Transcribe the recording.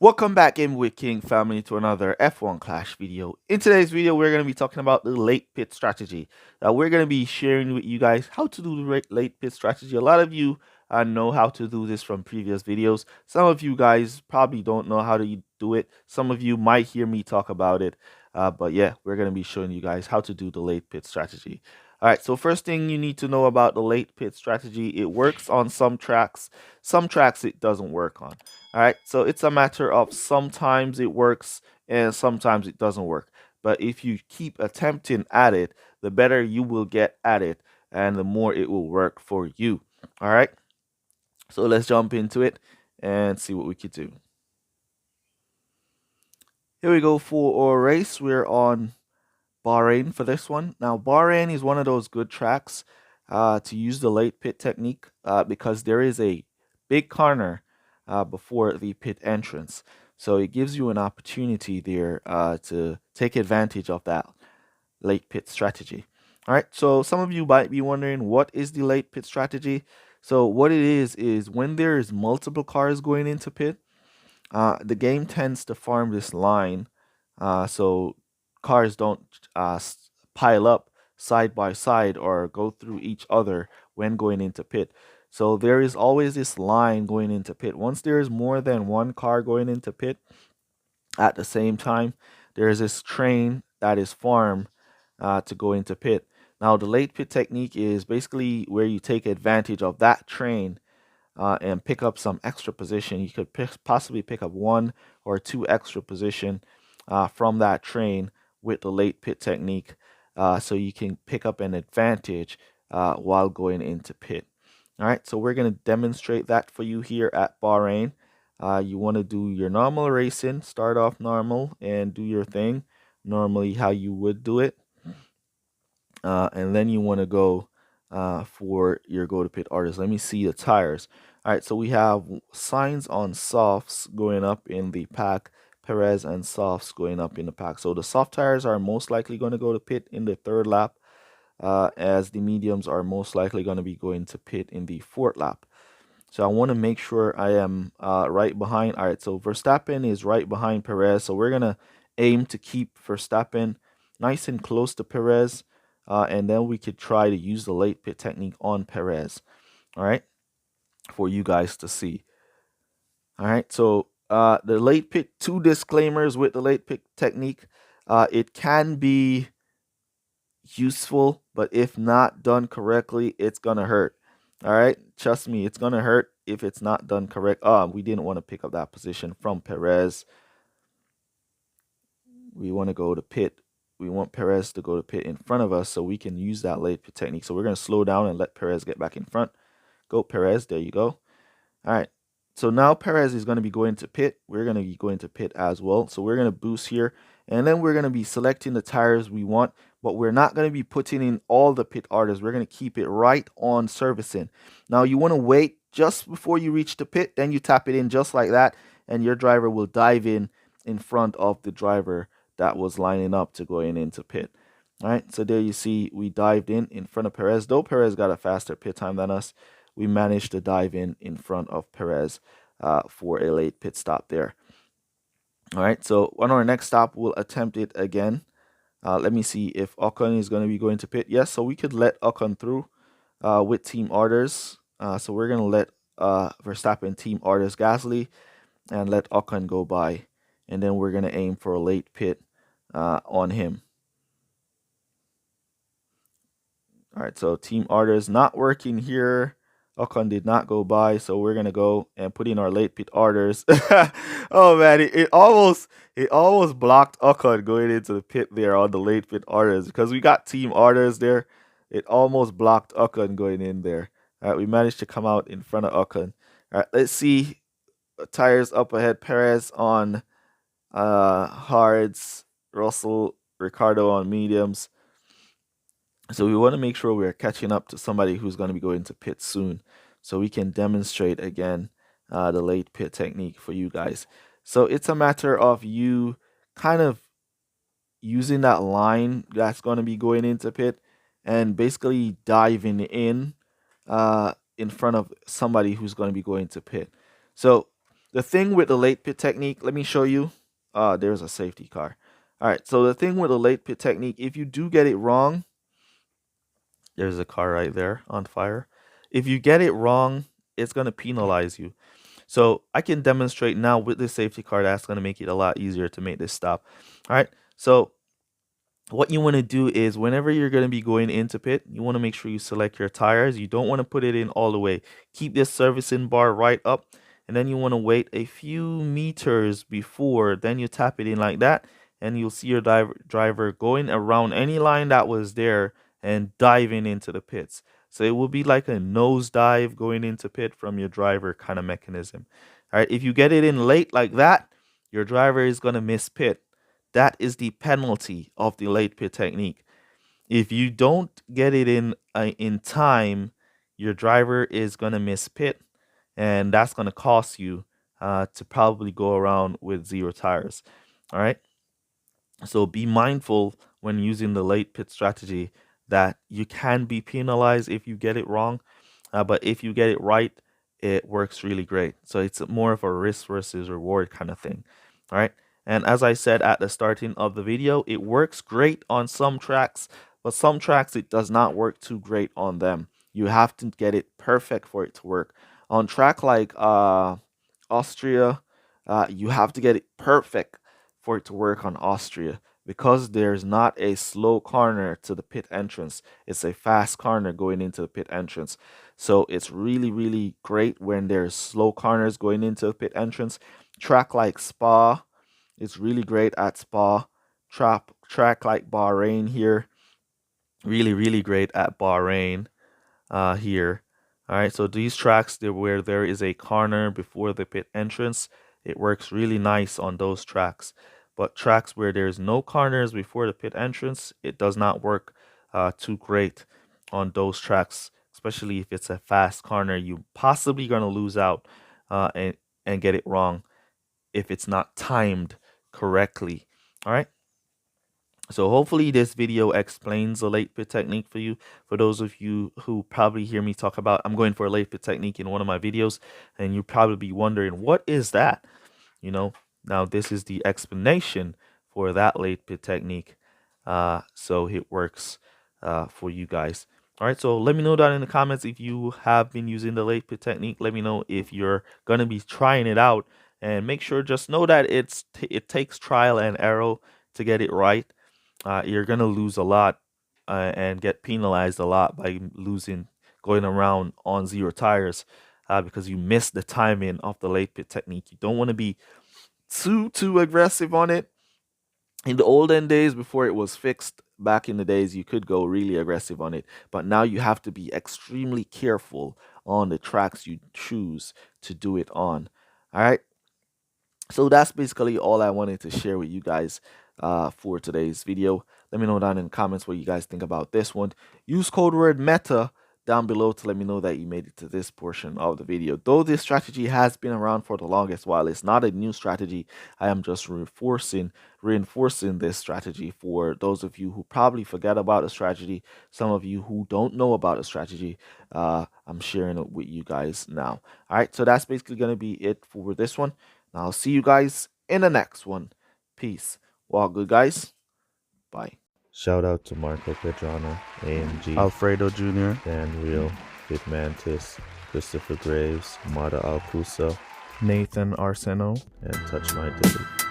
Welcome back in with King family to another F1 Clash video. In today's video, we're going to be talking about the late pit strategy. We're going to be sharing with you guys how to do the late pit strategy. A lot of you know how to do this from previous videos. Some of you guys probably don't know how to do it. Some of you might hear me talk about it. But yeah, we're going to be showing you guys how to do the late pit strategy. All right, so first thing you need to know about the late pit strategy, it works on some tracks it doesn't work on. All right, so it's a matter of sometimes it works and sometimes it doesn't work. But if you keep attempting at it, the better you will get at it and the more it will work for you. All right, so let's jump into it and see what we could do. Here we go for our race. We're on Bahrain for this one. Now, Bahrain is one of those good tracks to use the late pit technique because there is a big corner before the pit entrance. So it gives you an opportunity there to take advantage of that late pit strategy. All right, so some of you might be wondering, what is the late pit strategy? So what it is when there's multiple cars going into pit, the game tends to farm this line so cars don't pile up side by side or go through each other when going into pit. So there is always this line going into pit. Once there is more than one car going into pit at the same time, there is this train that is formed to go into pit. Now, the late pit technique is basically where you take advantage of that train and pick up some extra position. You could possibly pick up 1 or 2 extra position from that train with the late pit technique, so you can pick up an advantage while going into pit. All right, so we're going to demonstrate that for you here at Bahrain. You want to do your normal racing, start off normal and do your thing normally how you would do it. And then you want to go for your go to pit orders. Let me see the tires. All right, so we have signs on softs going up in the pack, Perez and softs going up in the pack. So the soft tires are most likely going to go to pit in the 3rd lap, as the mediums are most likely going to be going to pit in the 4th lap. So I want to make sure I am right behind. All right, so Verstappen is right behind Perez. So we're going to aim to keep Verstappen nice and close to Perez. And then we could try to use the late pit technique on Perez. All right, for you guys to see. All right, so the late pit, 2 disclaimers with the late pit technique. It can be useful, but if not done correctly, it's gonna hurt. All right, trust me, it's gonna hurt if it's not done correct. We didn't want to pick up that position from Perez. We want to go to pit. We want Perez to go to pit in front of us so we can use that late pit technique. So we're going to slow down and let Perez get back in front. Go Perez, there you go. All right, so now Perez is going to be going to pit. We're going to be going to pit as well. So we're going to boost here. And then we're going to be selecting the tires we want. But we're not going to be putting in all the pit orders. We're going to keep it right on servicing. Now you want to wait just before you reach the pit. Then you tap it in just like that. And your driver will dive in front of the driver that was lining up to going into pit. All right, so there you see we dived in front of Perez. Though Perez got a faster pit time than us, we managed to dive in front of Perez for a late pit stop there. All right, so on our next stop, we'll attempt it again. Let me see if Ocon is going to be going to pit. Yes, so we could let Ocon through with team orders. So we're going to let Verstappen team orders Gasly and let Ocon go by. And then we're going to aim for a late pit on him. All right, so team orders not working here. Ocon did not go by, so we're gonna go and put in our late pit orders. Oh man, it almost blocked Ocon going into the pit there on the late pit orders because we got team orders there. It almost blocked Ocon going in there. All right, we managed to come out in front of Ocon. All right, let's see. Tires up ahead. Perez on hards, Russell, Ricardo on mediums. So we want to make sure we're catching up to somebody who's going to be going to pit soon, so we can demonstrate again the late pit technique for you guys. So it's a matter of you kind of using that line that's going to be going into pit and basically diving in front of somebody who's going to be going to pit. So The thing with the late pit technique, let me show you. There's a safety car. All right, so the thing with the late pit technique, if you do get it wrong, there's a car right there on fire. If you get it wrong, it's going to penalize you. So I can demonstrate now with this safety car. That's going to make it a lot easier to make this stop. All right, so what you want to do is whenever you're going to be going into pit, you want to make sure you select your tires. You don't want to put it in all the way. Keep this servicing bar right up, and then you want to wait a few meters before, then you tap it in like that, and you'll see your driver going around any line that was there and diving into the pits. So it will be like a nose dive going into pit from your driver kind of mechanism. All right, if you get it in late like that, your driver is going to miss pit. That is the penalty of the late pit technique. If you don't get it in time, your driver is going to miss pit, and that's going to cost you to probably go around with 0 tires. All right. So be mindful when using the late pit strategy that you can be penalized if you get it wrong. But if you get it right, it works really great. So it's more of a risk versus reward kind of thing. All right. And as I said at the starting of the video, it works great on some tracks, but some tracks it does not work too great on them. You have to get it perfect for it to work. On track like Austria, you have to get it perfect for it to work on Austria, because there's not a slow corner to the pit entrance. It's a fast corner going into the pit entrance. So it's really, really great when there's slow corners going into the pit entrance. Track like Spa, it's really great at Spa. Track like Bahrain here, really, really great at Bahrain here. All right, so these tracks where there is a corner before the pit entrance, it works really nice on those tracks. But tracks where there's no corners before the pit entrance, it does not work too great on those tracks, especially if it's a fast corner. You're possibly going to lose out and get it wrong if it's not timed correctly. All right. So hopefully this video explains the late pit technique for you. For those of you who probably hear me talk about, I'm going for a late pit technique in one of my videos, and you probably be wondering, what is that? You know, now this is the explanation for that late pit technique. So it works for you guys. All right, so let me know down in the comments if you have been using the late pit technique. Let me know if you're going to be trying it out, and make sure, just know that it takes trial and error to get it right. You're going to lose a lot and get penalized a lot by going around on 0 tires because you missed the timing of the late pit technique. You don't want to be too aggressive on it. In the olden days, before it was fixed, back in the days, you could go really aggressive on it. But now you have to be extremely careful on the tracks you choose to do it on. All right. So that's basically all I wanted to share with you guys for today's video. Let me know down in the comments what you guys think about this one. Use code word META down below to let me know that you made it to this portion of the video. Though this strategy has been around for the longest while, it's not a new strategy. I am just reinforcing this strategy for those of you who probably forget about the strategy. Some of you who don't know about the strategy, I'm sharing it with you guys now. All right, so that's basically going to be it for this one. Now I'll see you guys in the next one. Peace. Walk good, guys. Bye. Shout out to Marco Pedrana, AMG, Alfredo Jr., Dan Real, Big Mantis, Christopher Graves, Mata Alcusa, Nathan Arseno, and Touch My Dilly.